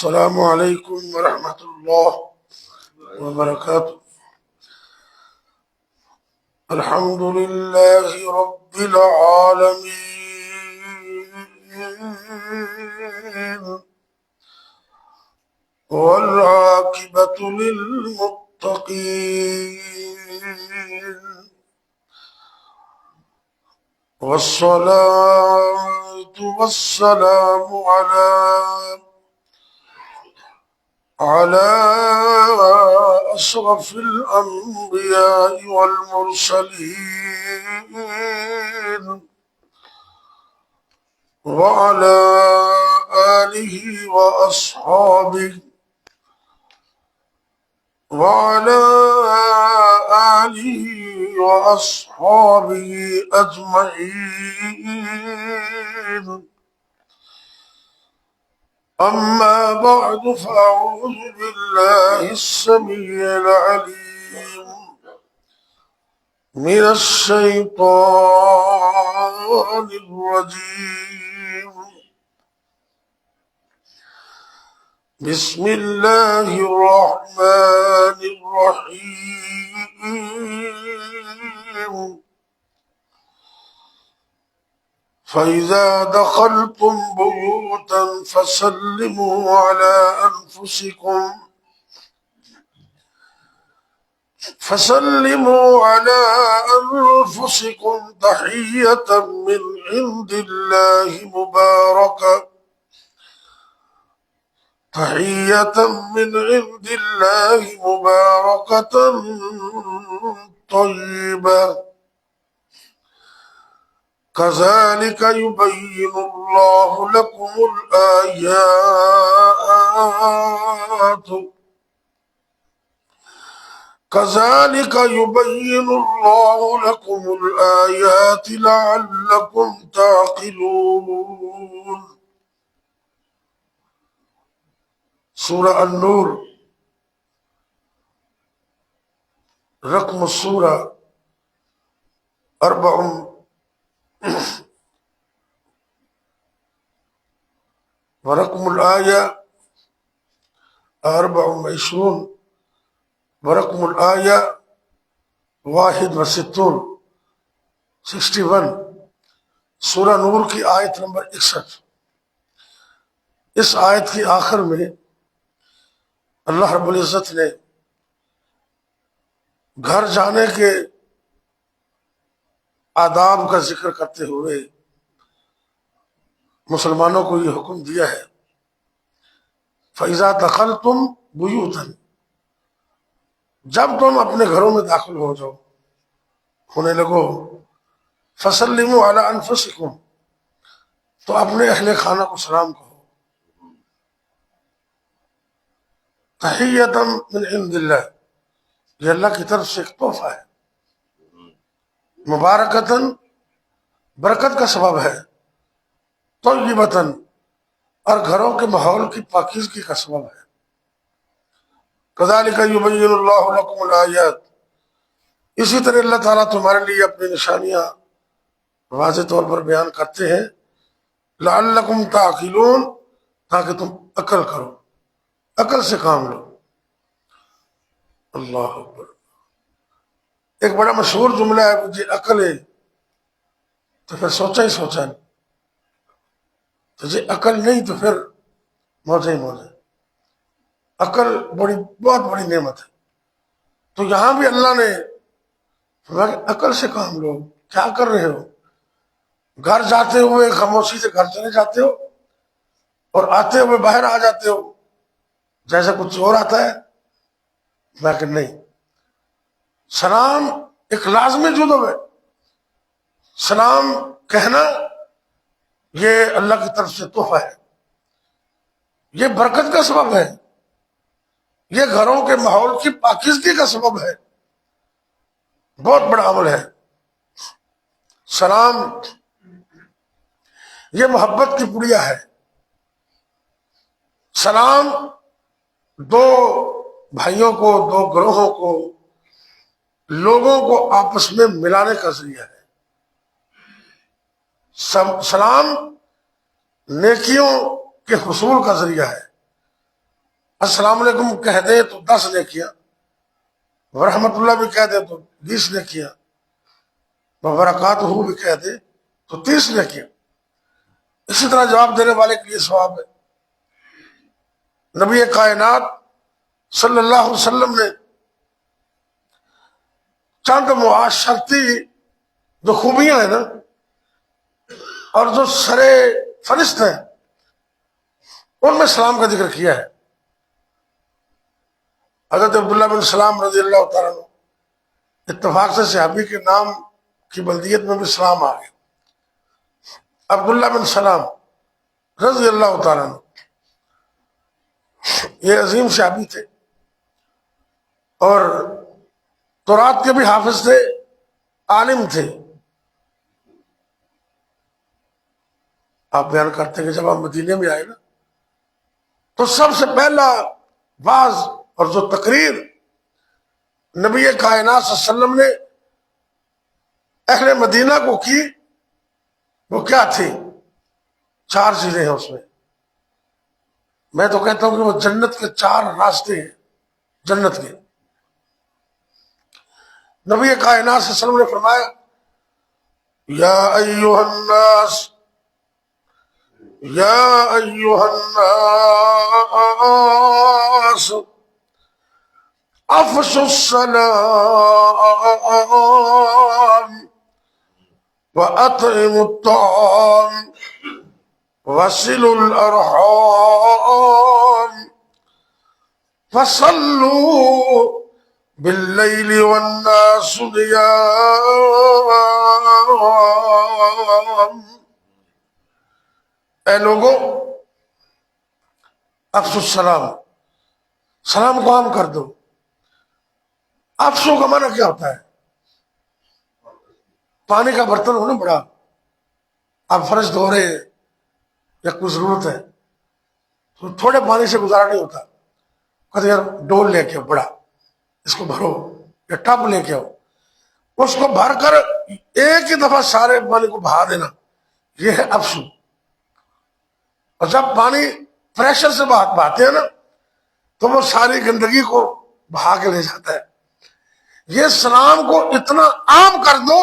السلام علیکم ورحمۃ اللہ وبرکاتہ۔ الحمد للہ رب العالمین والعاقبۃ للمتقین والصلاة والسلام على أشرف الأنبياء والمرسلين وعلى آله وأصحابه أجمعين، أما بعد فأعوذ بالله السميع العليم من الشيطان الرجيم، بسم الله الرحمن الرحيم، فإذا دخلتم بيوتا فسلموا على أنفسكم تحية من عند الله مباركة طيبة، كذلك يبين الله لكم الآيات لعلكم تعقلون۔ سورہ النور، رقم السورہ 4 ورقم الآية 24 ورقم الآية 61 سورہ نور کی آیت نمبر 61۔ اس آیت کی آخر میں اللہ رب العزت نے گھر جانے کے آداب کا ذکر کرتے ہوئے مسلمانوں کو یہ حکم دیا ہے، فَإِذَا دَخَلْتُمْ بُيُوتًا، جب تم اپنے گھروں میں داخل ہونے لگو، فَسَلِّمُوا عَلَىٰ أَنفُسِكُمْ، تو اپنے اہل خانہ کو سلام کہو، تحیۃ من عند اللہ، یہ اللہ کی طرف سے ایک تحفہ ہے، مبارکتاً، برکت کا سبب ہے، طیبتاً، اور گھروں کے ماحول کی پاکیزگی کا سبب ہے، کذالک یبین اللہ لکم الآیات، اسی طرح اللہ تعالیٰ تمہارے لیے اپنی نشانیاں واضح طور پر بیان کرتے ہیں، لعلکم تعقلون، تاکہ تم عقل کرو، عقل سے کام لو۔ اللہ اکبر۔ ایک بڑا مشہور جملہ ہے، مجھے عقل ہے تو پھر سوچا ہی سوچا نہیں، تجھے عقل نہیں تو پھر موجے ہی موجے۔ عقل بہت بڑی نعمت ہے، تو یہاں بھی اللہ نے فرمایا کہ عقل سے کام لو، کیا کر رہے ہو؟ گھر جاتے ہوئے خاموشی سے گھر چلے جاتے ہو اور آتے ہوئے باہر آ جاتے ہو جیسے کچھ اور آتا ہے؟ لیکن نہیں، سلام ایک لازمی جزو ہے، سلام کہنا یہ اللہ کی طرف سے تحفہ ہے، یہ برکت کا سبب ہے، یہ گھروں کے ماحول کی پاکیزگی کا سبب ہے، بہت بڑا عمل ہے۔ سلام یہ محبت کی پڑیا ہے، سلام دو بھائیوں کو، دو گروہوں کو، لوگوں کو آپس میں ملانے کا ذریعہ ہے۔ سلام نیکیوں کے حصول کا ذریعہ ہے، السلام علیکم کہہ دے تو 10 نیکیاں، ورحمۃ اللہ بھی کہہ دے تو 20 نیکیاں، وبرکاتہ بھی کہہ دے تو 30 نیکیاں. اسی طرح جواب دینے والے کے لیے ثواب ہے. نبی کائنات صلی اللہ علیہ وسلم نے چند معاشرتی جو خوبیاں ہیں نا اور جو سرے فہرست ہیں ان میں سلام کا ذکر کیا ہے. حضرت عبداللہ بن سلام رضی اللہ تعالیٰ عنہ اتفاق سے صحابی کے نام کی بلدیت میں بھی سلام آ گیا. عبداللہ بن سلام رضی اللہ تعالیٰ عنہ یہ عظیم صحابی تھے اور تورات کے بھی حافظ تھے، عالم تھے. آپ بیان کرتے ہیں کہ جب آپ مدینے میں آئے نا تو سب سے پہلا واعظ اور جو تقریر نبی کائنات صلی اللہ علیہ وسلم نے اہل مدینہ کو کی وہ کیا تھی؟ 4 چیزیں ہیں اس میں. میں تو کہتا ہوں کہ وہ جنت کے 4 راستے ہیں جنت کے. نبی کائنات صلی اللہ علیہ وسلم نے فرمایا یا ایھا الناس یا ایھا الناس افشوا السلام واطعموا الطعام وصلوا الارحام فصلوا باللیل والناس نیام. اے لوگوں افشوا السلام، سلام کو عام کر دو. افشو کا معنی کیا ہوتا ہے؟ پانی کا برتن ہو نا بڑا، آپ فرش دھو رہے ہیں یا کوئی ضرورت ہے تو تھوڑے پانی سے گزارا نہیں ہوتا. کہتے یار ڈول لے کے آؤ بڑا، اس کو بھرو، یا ٹب لے کے آؤ، اس کو بھر کر ایک ہی دفعہ سارے پانی کو بہا دینا، یہ ہے افسو. اور جب پانی پریشر سے بہاتے ہیں نا تو وہ ساری گندگی کو بہا کے لے جاتا ہے. یہ سلام کو اتنا عام کر دو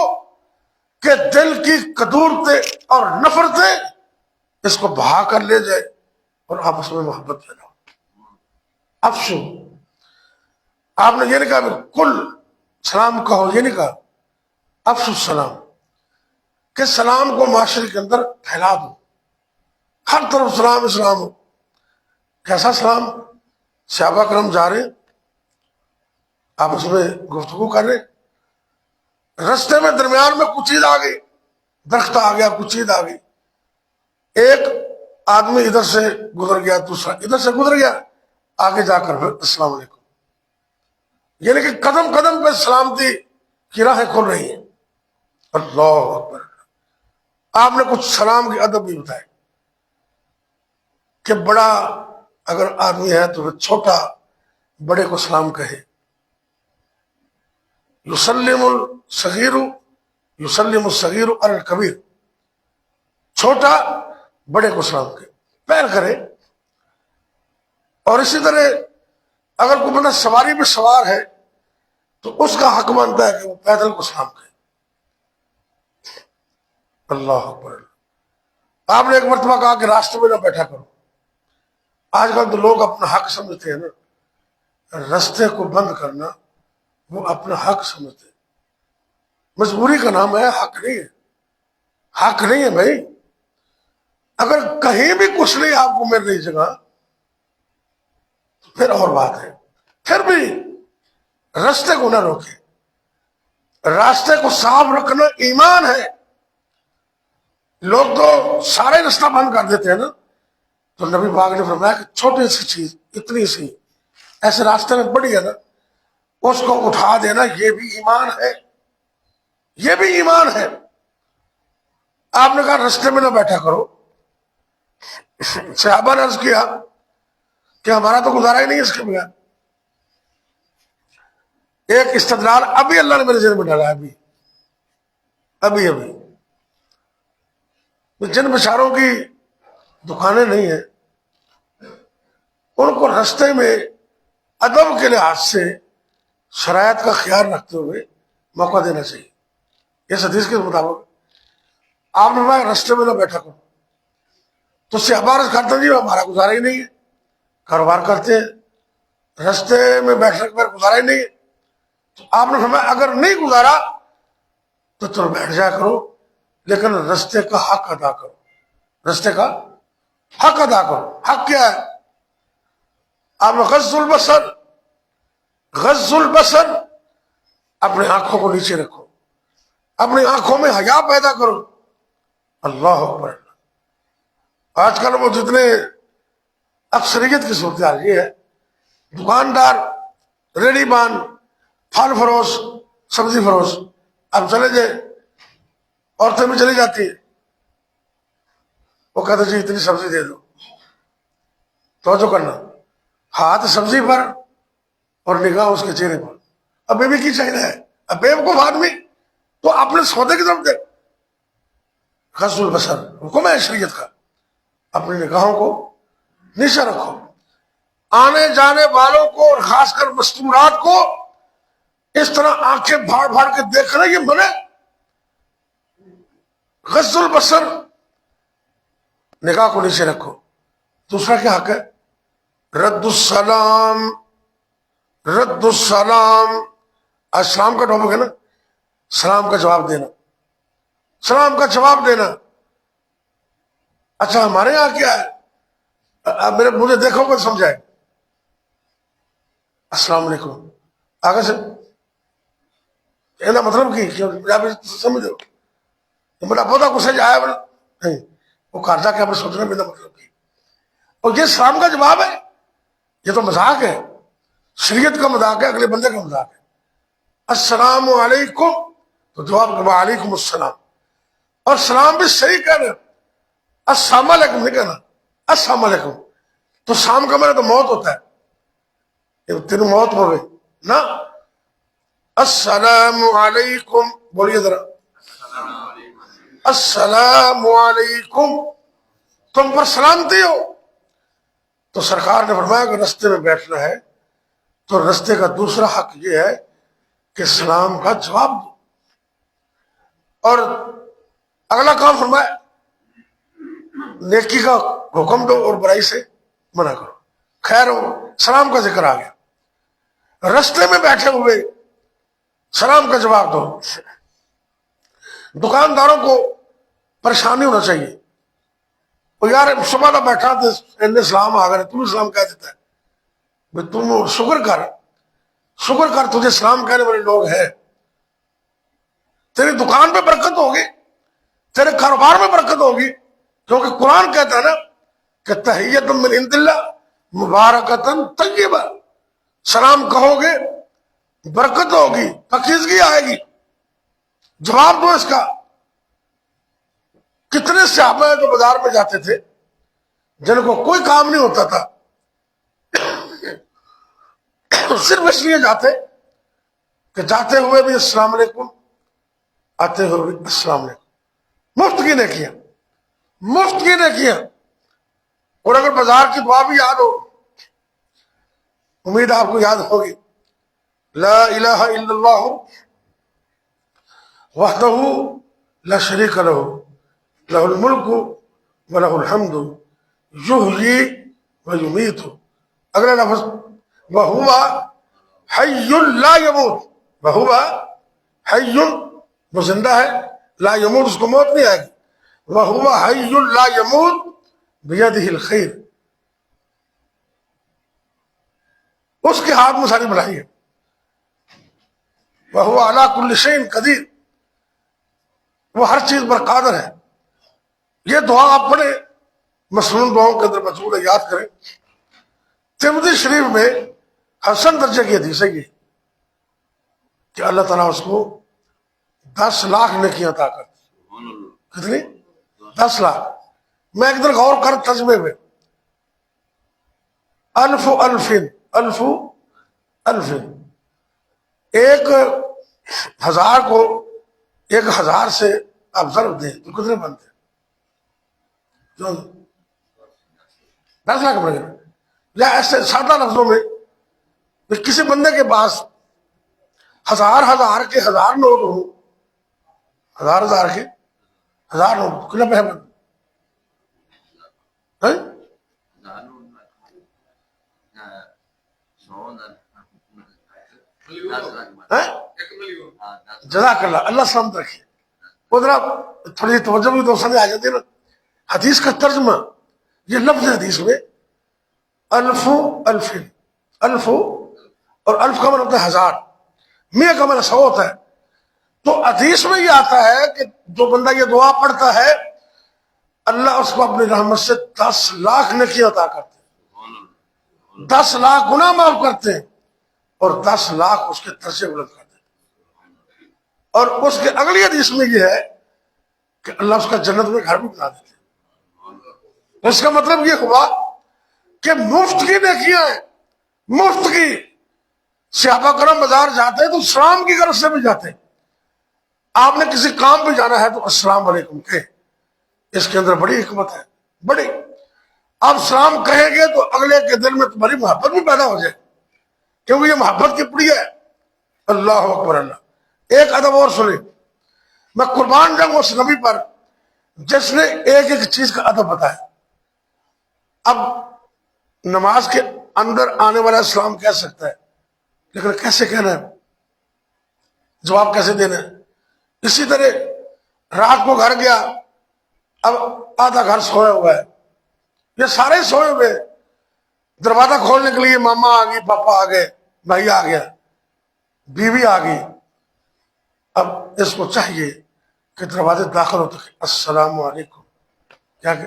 کہ دل کی کدورتیں اور نفرتیں اس کو بہا کر لے جائے اور آپس میں محبت پیدا ہو. افشو، آپ نے یہ نہیں کہا کل سلام کہو، یہ نہیں کہا. افشو السلام کہ سلام کو معاشرے کے اندر پھیلا دو، ہر طرف سلام اسلام ہو. کیسا سلام؟ صحابہ کرام جا رہے آپس میں گفتگو کر رہے، رستے میں درمیان میں کچھ چیز آ گئی، درخت آ گیا، کچھ چیز آ گئی. ایک آدمی ادھر سے گزر گیا، دوسرا ادھر سے گزر گیا، آگے جا کر پھر السلام علیکم. یعنی کہ قدم قدم پہ سلامتی کی راہیں کھل رہی ہیں. اللہ اکبر. آپ نے کچھ سلام کے ادب بھی بتائے کہ بڑا اگر آدمی ہے تو پھر چھوٹا بڑے کو سلام کہے. یسلم الصغیر یسلم الصغیر علی الکبیر، چھوٹا بڑے کو سلام کہے، پیر کرے. اور اسی طرح اگر کوئی بندہ سواری پہ سوار ہے تو اس کا حق بنتا ہے کہ وہ پیدل کو سلام کہے. اللہ اکبر. آپ نے ایک مرتبہ کہا کہ راستے میں نہ بیٹھا کرو. آج کل تو لوگ اپنا حق سمجھتے ہیں نا، راستے کو بند کرنا وہ اپنا حق سمجھتے ہیں. مجبوری کا نام ہے، حق نہیں ہے. حق نہیں ہے بھائی. اگر کہیں بھی کچھ نہیں آپ کو مل رہی جگہ تو پھر اور بات ہے. پھر بھی راستے کو نہ روکے. راستے کو صاف رکھنا ایمان ہے. لوگ تو سارے راستہ بند کر دیتے ہیں نا. تو نبی پاک نے فرمایا کہ چھوٹی سی چیز اتنی سی ایسے راستے میں پڑی ہے نا، اس کو اٹھا دینا، یہ بھی ایمان ہے، یہ بھی ایمان ہے. آپ نے کہا راستے میں نہ بیٹھا کرو. صحابہ نے عرض کیا کہ ہمارا تو گزارا ہی نہیں اس کے بغیر. ایک استدلال ابھی اللہ نے میرے ذہن میں ڈالا ہے، ابھی جن بیچاروں کی دکانیں نہیں ہیں ان کو رستے میں ادب کے لحاظ سے شرائط کا خیال رکھتے ہوئے موقع دینا چاہیے. اس حدیث کے مطابق آپ نے فرمایا رستے میں نہ بیٹھا کرو. تو اس سے عبارت کرتا جی ہمارا گزارا ہی نہیں ہے, کاروبار کرتے ہیں, رستے میں بیٹھنے کے بعد گزارا ہی نہیں ہے. تو آپ نے فرمایا اگر نہیں گزارا تو تم بیٹھ جایا کرو, لیکن رستے کا حق ادا کرو. رستے کا حق ادا کرو. حق کیا ہے؟ آپ نے غض البصر, غض البصر, اپنے آنکھوں کو نیچے رکھو, اپنی آنکھوں میں حیا پیدا کرو. اللہ اکبر. آج کل وہ جتنے اکثریت کی صورتحال یہ ہے, دکاندار, ریڑی بان, پھل فروش, سبزی فروش, اب چلے جائے, عورتیں بھی چلی جاتی ہیں, وہ کہتے جی اتنی سبزی دے دو. توجہ کرنا, ہاتھ سبزی پر اور نگاہ اس کے چہرے پر. اب بیوی کی چاہیے ہے, اب بیوقوف آدمی تو اپنے سودے کی طرف دے. غض البصر حکم ہے شریعت کا, اپنی نگاہوں کو نیچے رکھو. آنے جانے والوں کو اور خاص کر مستورات کو اس طرح آنکھیں بھاڑ بھاڑ کے دیکھنا یہ منع. غض البصر, نگاہ کو نیچے رکھو. دوسرا کیا حق ہے؟ رد السلام, رد السلام. السلام کا ٹاپک ہے نا, سلام کا جواب دینا, سلام کا جواب دینا. اچھا ہمارے یہاں کیا ہے, اب مجھے دیکھو گے سمجھائے, السلام علیکم آگے سے مطلب کی سمجھو بڑا پودا کو سج آیا نہیں, وہ قرضہ کے اپنے سوچنے میں مطلب کی. اور یہ سلام کا جواب ہے, یہ تو مذاق ہے, شریعت کا مذاق ہے, اگلے بندے کا مذاق ہے. السلام علیکم تو جواب وعلیکم السلام, اور سلام بھی صحیح کہنا, السلام علیکم نہیں کہنا, السلام علیکم. تو شام کا میرا تو موت ہوتا ہے, تینوں موت ہو گئی نا. السلام علیکم بولیے ذرا, السلام علیکم, تم پر سلامتی ہو. تو سرکار نے فرمایا کہ رستے میں بیٹھنا ہے تو رستے کا دوسرا حق یہ ہے کہ سلام کا جواب دو. اور اگلا کام فرمایا نیکی کا حکم دو اور برائی سے منع کرو. خیر ہو, سلام کا ذکر آ گیا. رستے میں بیٹھے ہوئے سلام کا جواب دو. دکانداروں کو پریشانی ہونا چاہیے, وہ یار صبح کا بیٹھا تو سلام آ گئے, تم سلام کہہ دیتا ہے, تم شکر کر, شکر کر, تجھے سلام کہنے والے لوگ ہیں. تیری دکان پہ برکت ہوگی, تیرے کاروبار میں برکت ہوگی, کیونکہ قرآن کہتا ہے نا کہ تحیۃ من عند اللہ مبارکۃ طیبہ. سلام کہو گے برکت ہوگی, پاکیزگی آئے گی. جواب دو اس کا. کتنے صحابہ ہیں جو بازار میں جاتے تھے جن کو کوئی کام نہیں ہوتا تھا, صرف اس لیے جاتے کہ جاتے ہوئے بھی السلام علیکم, آتے ہوئے بھی السلام علیکم. مفت کی نیکیاں, مفت کی نیکیاں. اور اگر بازار کی دعا بھی یاد ہو, امید آپ کو یاد ہوگی, لا الہ الا اللہ وحدہ لا شریک لہ لہ الملک ولہ الحمد یحیی ویمیت. اگلا لفظ وہو حی لا یموت, وہو حی, وہ زندہ ہے, لا یموت اس کو موت نہیں آئے گی. وہو حی لا یموت بیدہ الخیر, اس کے ہاتھ میں ساری بھلائی ہے. وہو علی کل شیء قدیر, وہ ہر چیز پر قادر ہے. یہ دعا آپ پڑھیں, مسنون دعاؤں کے اندر موجود ہے, یاد کریں. ترمذی شریف میں حسن درجے کی حدیث ہے یہ کہ اللہ تعالیٰ اس کو 10 لاکھ نیکیاں عطا کرتے. کتنی؟ 10 لاکھ. میں ایک دن غور کر ترجمے میں, الف الفن, الف الفن, 1000 کو 1000 سے آپ ضرب دیں تو کتنے بنتے؟ 10 لاکھ بن گئے. یا ایسے سادہ لفظوں میں کہ کسی بندے کے پاس ہزار کے ہزار نوٹ ہوں، ہزار کے ہزار نوٹ کلب ہے بند جزاک اللہ، اللہ سلامت رکھے. وہ ذرا تھوڑی توجہ بھی تو سمجھ آ جاتی ہے نا. حدیث کا ترجمہ یہ لفظ حدیث میں الف الفن، الف اور الف کا مطلب ہوتا ہے ہزار، میں کا مطلب 100 ہوتا ہے. تو حدیث میں یہ آتا ہے کہ جو بندہ یہ دعا پڑھتا ہے اللہ اس کو اپنی رحمت سے 10 لاکھ نیکی عطا کرتے ہیں، 10 لاکھ گناہ معاف کرتے ہیں اور 10 لاکھ اس کے درجے بلند کرتے ہیں. اور اس کے اگلی حدیث میں یہ ہے کہ اللہ اس کا جنت میں گھر بھی بنا دیتے ہیں. اس کا مطلب یہ ہوا کہ مفت کی نیکیاں ہیں، مفت کی. صحابہ کرام بازار جاتے ہیں تو سلام کی غرض سے بھی جاتے ہیں. آپ نے کسی کام پہ جانا ہے تو السلام علیکم کہ اس کے اندر بڑی حکمت ہے، بڑی. آپ سلام کہیں گے تو اگلے کے دل میں تمہاری محبت بھی پیدا ہو جائے، کیونکہ یہ محبت کی پڑی ہے. اللہ اکبر اللہ. ایک ادب اور سنیں، میں قربان جاؤں اس نبی پر جس نے ایک ایک چیز کا ادب بتایا. اب نماز کے اندر آنے والا اسلام کہہ سکتا ہے، لیکن کیسے کہنا ہے، جواب کیسے دینا ہے. اسی طرح رات کو گھر گیا، اب آدھا گھر سویا ہوا ہے، یہ سارے سوئے ہوئے، دروازہ کھولنے کے لیے ماما آ گئی، پاپا آ گئے، بھائی آ گیا، بیوی آ گئی. اب اس کو چاہیے کہ دروازے داخل ہوتے کہ السلام علیکم کیا کہ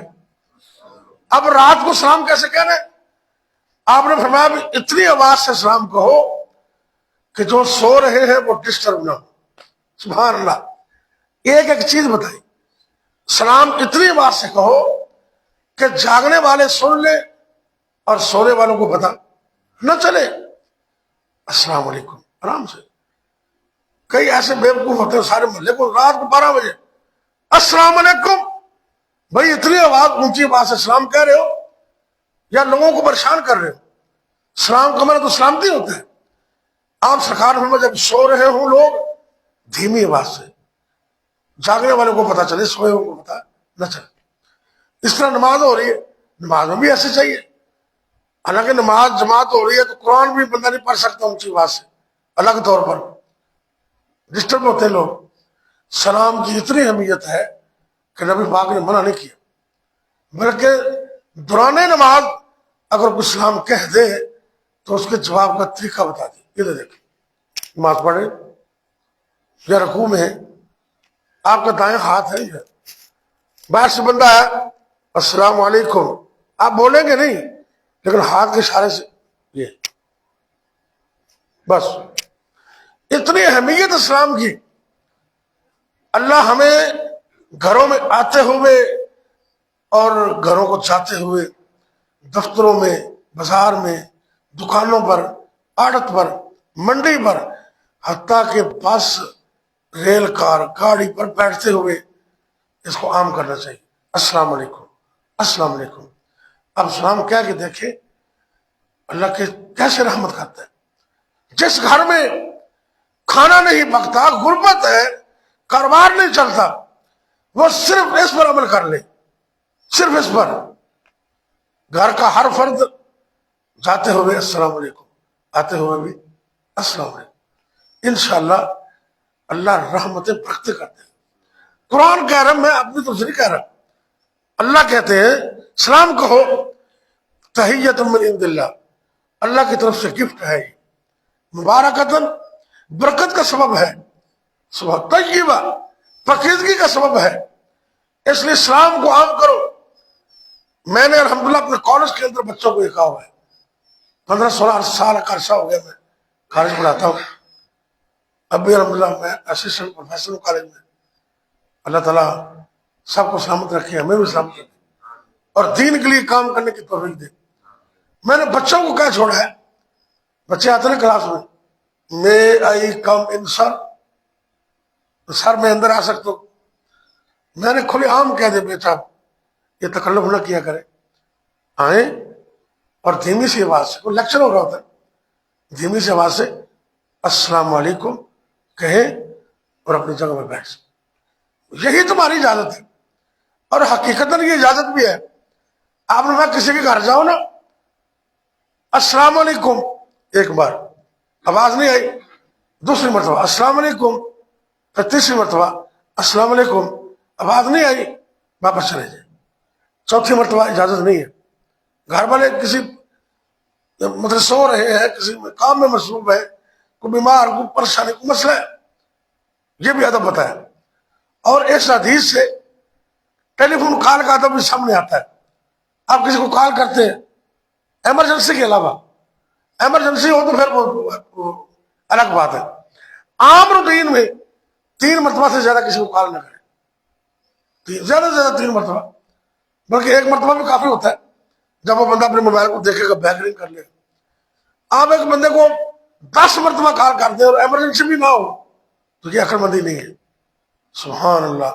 اب رات کو سلام کیسے کہنا ہے؟ آپ نے فرمایا بھی اتنی آواز سے سلام کہو کہ جو سو رہے ہیں وہ ڈسٹرب نہ ہو. سبحان اللہ. ایک ایک چیز بتائی. سلام اتنی آواز سے کہو کہ جاگنے والے سن لیں اور سونے والوں کو پتا نہ چلے. السلام علیکم آرام سے. کئی ایسے بیوقوف ہوتے ہیں سارے محلے کو رات کو 12 بجے السلام علیکم. بھائی اتنی آواز اونچی آواز سے سلام کہہ رہے ہو یا لوگوں کو پریشان کر رہے ہو؟ سلام کا مطلب تو سلامتی ہوتا ہے. آپ سرکار میں جب سو رہے ہوں لوگ دھیمی آواز سے، جاگنے والوں کو پتا چلے، سوئے ہوں کو پتا نہ چلے. اس طرح نماز ہو رہی ہے، نماز میں بھی ایسے چاہیے. حالانکہ نماز جماعت ہو رہی ہے تو قرآن بھی بندہ نہیں پڑھ سکتا اونچی آواز سے، الگ طور پر ڈسٹرب ہوتے لوگ. سلام کی اتنی اہمیت ہے کہ نبی پاک نے منع نہیں کیا، بلکہ دوران نماز اگر کوئی سلام کہہ دے تو اس کے جواب کا طریقہ بتا دے. یہ دیکھیں، نماز پڑھے یا رکوع میں ہے، آپ کا دائیں ہاتھ ہے، یہ باہر سے بندہ ہے السلام علیکم، آپ بولیں گے نہیں لیکن ہاتھ کے اشارے سے یہ بس. اتنی اہمیت اسلام کی. اللہ ہمیں گھروں میں آتے ہوئے اور گھروں کو جاتے ہوئے، دفتروں میں، بازار میں، دکانوں پر، آڑت پر، منڈی پر، حتیٰ کہ بس، ریل کار، گاڑی پر بیٹھتے ہوئے اس کو عام کرنا چاہیے. السلام علیکم، السلام علیکم. اب سلام کہہ کے دیکھیں اللہ کے کیسے رحمت کرتا ہے. جس گھر میں کھانا نہیں پکتا، غربت ہے، کاروبار نہیں چلتا، وہ صرف اس پر عمل کر لے، صرف اس پر. گھر کا ہر فرد جاتے ہوئے السلام علیکم، آتے ہوئے بھی السلام علیکم، انشاءاللہ اللہ رحمتیں برکتیں کرتے ہیں. قرآن کہہ رہا، میں اپنی طرف سے نہیں کہہ رہا. اللہ کہتے ہیں سلام کہو تحیۃ من عند اللہ، اللہ کی طرف سے گفٹ ہے، یہ مبارکتن، برکت کا سبب ہے، صبح طیبہ، پاکیزگی کا سبب ہے. اس لیے اسلام کو عام کرو. میں نے الحمدللہ اپنے کالج کے اندر بچوں کو لکھا ہوا ہے، 15-16 سال کا عرصہ ہو گیا میں کالج پڑھاتا ہوں. اب بھی الحمدللہ میں اسسٹنٹ پروفیسر ہوں کالج میں. اللہ تعالیٰ سب کو سلامت رکھے، ہمیں بھی سلامت رکھے اور دین کے لیے کام کرنے کی توفیق دے. میں نے بچوں کو کیا چھوڑا ہے، بچے آتے ہیں کلاس میں آئی کم ان سر، سر میں اندر آ سکتا ہوں. میں نے کھلے عام کہہ دے بیٹا یہ تکلف نہ کیا کرے، آئیں اور دھیمی سی آواز سے، کوئی لیکچر ہو رہا ہوتا ہے، دھیمی سی آواز سے السلام علیکم کہیں اور اپنی جگہ پہ بیٹھ جائیں۔ یہی تمہاری اجازت ہے، اور حقیقت یہ اجازت بھی ہے۔ آپ نے میں کسی کے گھر جاؤ نا، السلام علیکم ایک بار آواز نہیں آئی، دوسری مرتبہ السلام علیکم، پھر تیسری مرتبہ السلام علیکم، آواز نہیں آئی، واپس چلے جائیں۔ چوتھی مرتبہ اجازت نہیں ہے۔ گھر والے کسی مطلب سو رہے ہیں، کسی کام میں مصروف ہے، کوئی بیمار، کوئی پریشانی، کوئی مسئلہ ہے، یہ بھی ادب بتایا۔ اور اس حدیث سے ٹیلی فون کال کا ادب بھی سامنے آتا ہے۔ آپ کسی کو کال کرتے ہیں ایمرجنسی کے علاوہ، ایمرجنسی ہو تو پھر وہ الگ بات ہے۔ عام روٹین میں 3 مرتبہ سے زیادہ کسی کو کال نہ کریں، زیادہ سے زیادہ 3 مرتبہ، بلکہ 1 مرتبہ بھی کافی ہوتا ہے جب وہ بندہ اپنے موبائل کو دیکھے گا، بیک رنگ کر لے گا۔ آپ ایک بندے کو 10 مرتبہ کال کر دیں اور ایمرجنسی بھی نہ ہو تو یہ عقل مندی نہیں ہے۔ سبحان اللہ،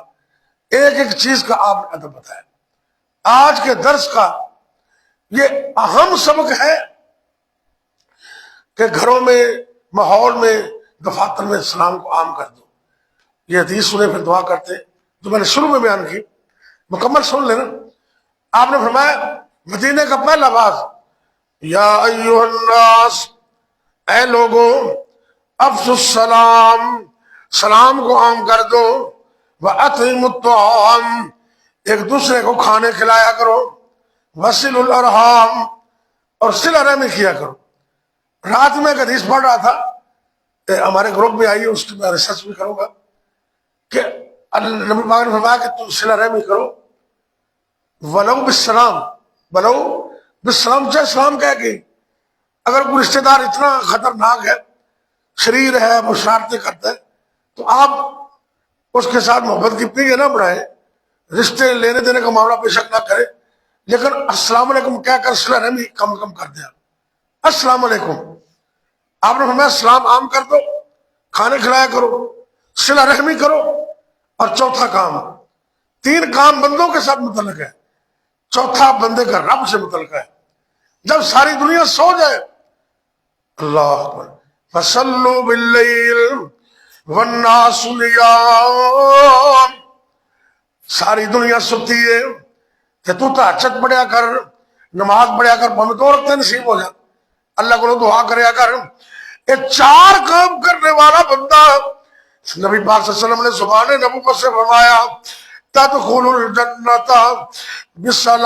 ایک ایک چیز کا آپ نے ادب بتایا۔ آج کے درس کا یہ اہم سبق ہے کہ گھروں میں، ماحول میں، دفاتر میں سلام کو عام کر دو۔ یہ حدیث سنے پھر دعا کرتے جو میں نے شروع میں بیان کی، مکمل سن لینا۔ آپ نے فرمایا مدینے کا پہلا باز، یا ایھا الناس، اے لوگوں، افشوا السلام، سلام کو عام کر دو، وَأَطْعِمُوا الطَّعَامَ، ایک دوسرے کو کھانے کھلایا کرو، وَصِلُوا الْأَرْحَامَ، اور صلہ رحمی کیا کرو۔ رات میں ایک حدیث پڑھ رہا تھا کہ ہمارے گروپ میں آئی ہے، اس کی میں ریسرچ بھی کروں گا، کہ نبی پاک نے فرمایا کہ تم صلہ رحمی کرو، ولو بالسلام، ولو بالسلام، چاہے سلام کہہ کے۔ اگر کوئی رشتہ دار اتنا خطرناک ہے، شریر ہے، وہ شرارتیں کرتا ہے، تو آپ اس کے ساتھ محبت کی پیگے نہ بڑھائیں، رشتے لینے دینے کا معاملہ بے شک نہ کرے، لیکن السلام علیکم کہہ کر صلہ رحمی کم کر دیں۔ السلام علیکم، آپ نے فرمایا سلام عام کر دو، کھانے کھلایا کرو، صلہ رحمی کرو، اور چوتھا کام، 3 کام بندوں کے ساتھ متعلق ہے، چوتھا بندے کا رب سے متعلق ہے۔ جب ساری دنیا سو جائے، اللہ اکبر، فصلوا باللیل والناس نیام، ساری دنیا ستی ہے کہ تو تہجد پڑھیا کر، نماز پڑھیا کر، ہمیں 2 رکعتیں نصیب ہو جائیں، اللہ کو دعا کریا کر۔ یہ 4 کام کرنے والا بندہ، نبی پاک صلی اللہ علیہ وسلم نے زبان نبوت سے فرمایا تدخل الجنت بسلام،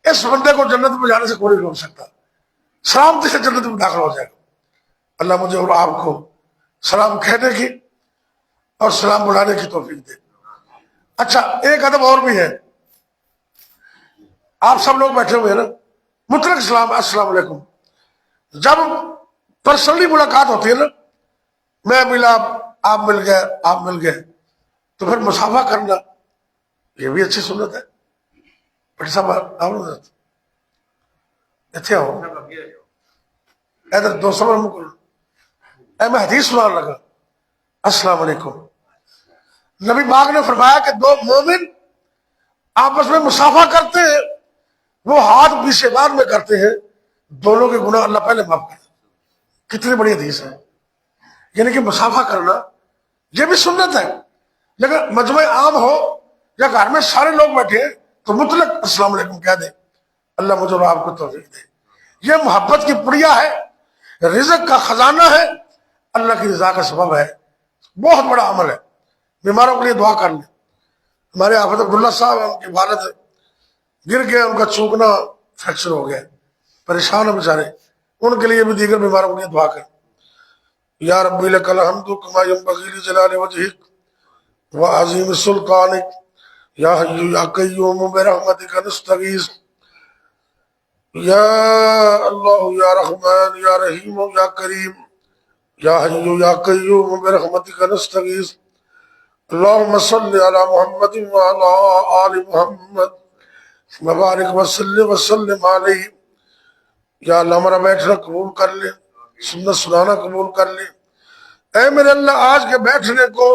اس بندے کو جنت میں جانے سے کوئی نہیں روک سکتا، سلامتی سے جنت میں داخل ہو جائے گا۔ اللہ مجھے اور آپ کو سلام کہنے کی اور سلام بلانے کی توفیق دے۔ اچھا، ایک ادب اور بھی ہے، آپ سب لوگ بیٹھے ہوئے ہیں نا، مطلق سلام السلام علیکم، جب پرسنلی ملاقات ہوتی ہے نا، میں ملا، آپ مل گئے، آپ مل گئے، تو پھر مصافحہ کرنا یہ بھی اچھی سنت ہے۔ بٹ صاحب آپ اتنے آؤ، ادھر 200 میں میں حدیث سنانے لگا۔ السلام علیکم، نبی پاک نے فرمایا کہ 2 مومن آپس میں مصافحہ کرتے ہیں، وہ ہاتھ پیچھے بعد میں کرتے ہیں، دونوں کے گناہ اللہ پہلے معاف کرتا ہے۔ کتنی بڑی حدیث ہے، یعنی کہ مصافحہ کرنا یہ بھی سنت ہے، لیکن مجمع عام ہو یا گھر میں سارے لوگ بیٹھے تو مطلق السلام علیکم کہہ دیں۔ اللہ مجھے اور آپ کو توفیق دے۔ یہ محبت کی پڑیا ہے، رزق کا خزانہ ہے، اللہ کی رضا کا سبب ہے، بہت بڑا عمل ہے۔ بیماروں کے لیے دعا کر لیں۔ ہمارے حافظ عبداللہ صاحب، ان کی والد گر گئے، ان کا چوکنا فریکچر ہو گیا، پریشان ہیں بیچارے، ان کے لیے بھی دیگر بیماروں کے لیے دعا کریں۔ یا ربی لک الحمد کما ینبغی لجلال وجہک وعظیم سلطانک، یا حی یا قیوم برحمتک نستغیث، یا اللہ یا رحمان یا رحیم یا کریم، یا حی یا قیوم برحمتک نستغیث، اللہم صلی علی محمد وعلی آل محمد مبارک وسلم علیہ۔ یا اللہ ہمارا بیٹھنا قبول کر لے، سنت سنانا قبول کر لے۔ اے میرے اللہ، آج کے بیٹھنے کو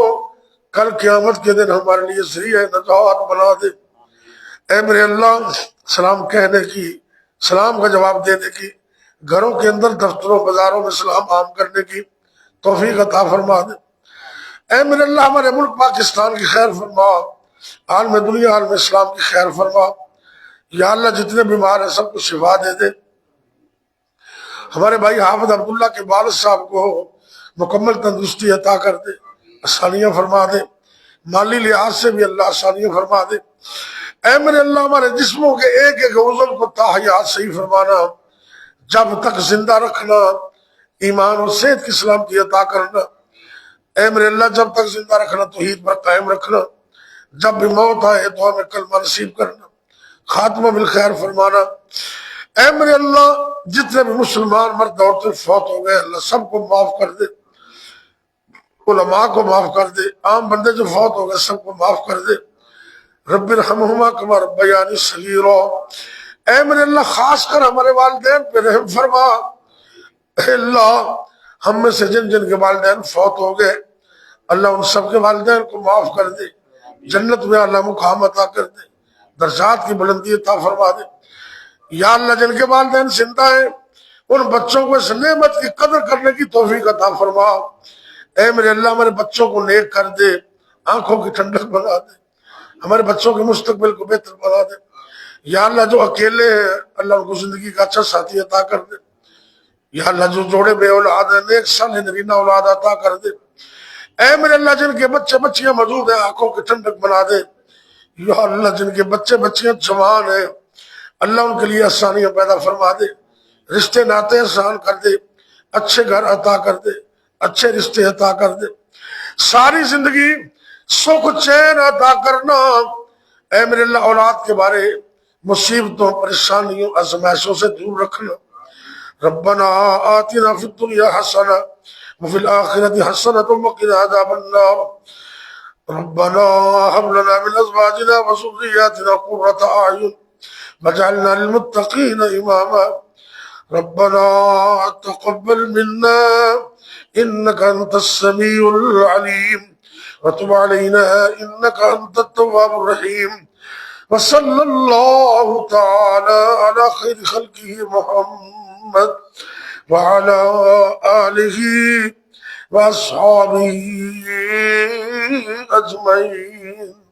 کل قیامت کے دن ہمارے لیے ذریعہ نجات بنا دے۔ اے میرے اللہ سلام کہنے کی، سلام کا جواب دینے کی، گھروں کے اندر دفتروں بازاروں میں سلام عام کرنے کی توفیق عطا فرما دے۔ اے میرے اللہ ہمارے ملک پاکستان کی خیر فرما، عالم دنیا عالم اسلام کی خیر فرما۔ یا اللہ جتنے بیمار ہیں سب کو شفا دے دے۔ ہمارے بھائی حافظ عبداللہ کے والد صاحب کو مکمل تندرستی عطا کر دے، آسانیاں فرما دے، مالی لحاظ سے بھی اللہ آسانیاں فرما دے۔ اے میرے اللہ ہمارے جسموں کے ایک ایک عضو کو تاحیات صحیح فرمانا، جب تک زندہ رکھنا، ایمان اور صحت کی سلامتی عطا کرنا۔ اے میرے اللہ جب تک زندہ رکھنا توحید پر قائم رکھنا، جب بھی موت آئے تو ہمیں کلمہ نصیب کرنا، خاتمہ بالخیر فرمانا۔ اے میرے اللہ جتنے بھی مسلمان مرد عورتیں فوت ہو گئے اللہ سب کو معاف کر دے، علماء کو معاف کر دے، عام بندے جو فوت ہو گئے سب کو معاف کر دے۔ رب ارحمہما کما ربیانی صغیرا۔ اے میرے اللہ خاص کر ہمارے والدین پہ رحم فرما۔ اے اللہ ہم میں سے جن جن کے والدین فوت ہو گئے اللہ ان سب کے والدین کو معاف کر دے، جنت میں اللہ مقام عطا کر دے، درجات کی بلندی عطا فرما دے۔ یا اللہ جن کے والدین زندہ ہیں ان بچوں کو اس نعمت کی قدر کرنے کی توفیق عطا فرما۔ اے میرے اللہ ہمارے بچوں کو نیک کر دے، آنکھوں کی ٹھنڈک بنا دے، ہمارے بچوں کے مستقبل کو بہتر بنا دے۔ یا اللہ جو اکیلے ہیں اللہ ان کو زندگی کا اچھا ساتھی عطا کر دے۔ یا اللہ جو جوڑے بے اولاد ہیں نیک صالح نرینہ اولاد عطا کر دے۔ اے میرے اللہ جن کے بچے بچیاں موجود ہیں آنکھوں کی ٹھنڈک بنا دے۔ یا اللہ جن کے بچے بچیاں جوان ہیں اللہ ان کے لیے آسانیاں پیدا فرما دے، رشتے ناتے آسان کر دے، اچھے گھر عطا کر دے، اچھے رشتے عطا کر دے، ساری زندگی سکھ چین عطا کرنا۔ اے میرے اللہ اولاد کے بارے مصیبتوں پریشانیوں آزمائشوں سے دور رکھنا۔ ربنا آتنا فی الدنیا حسنہ وفی الآخرۃ حسنۃ وقنا عذاب النار۔ ربنا هب لنا من ازواجنا وذرياتنا قرة اعین واجعلنا للمتقین اماما۔ ربنا تقبل منا انك انت السميع العليم وتب علينا انك انت التواب الرحيم۔ وصلى الله تعالى على خير خلقه محمد وعلى آله وأصحابه أجمعين۔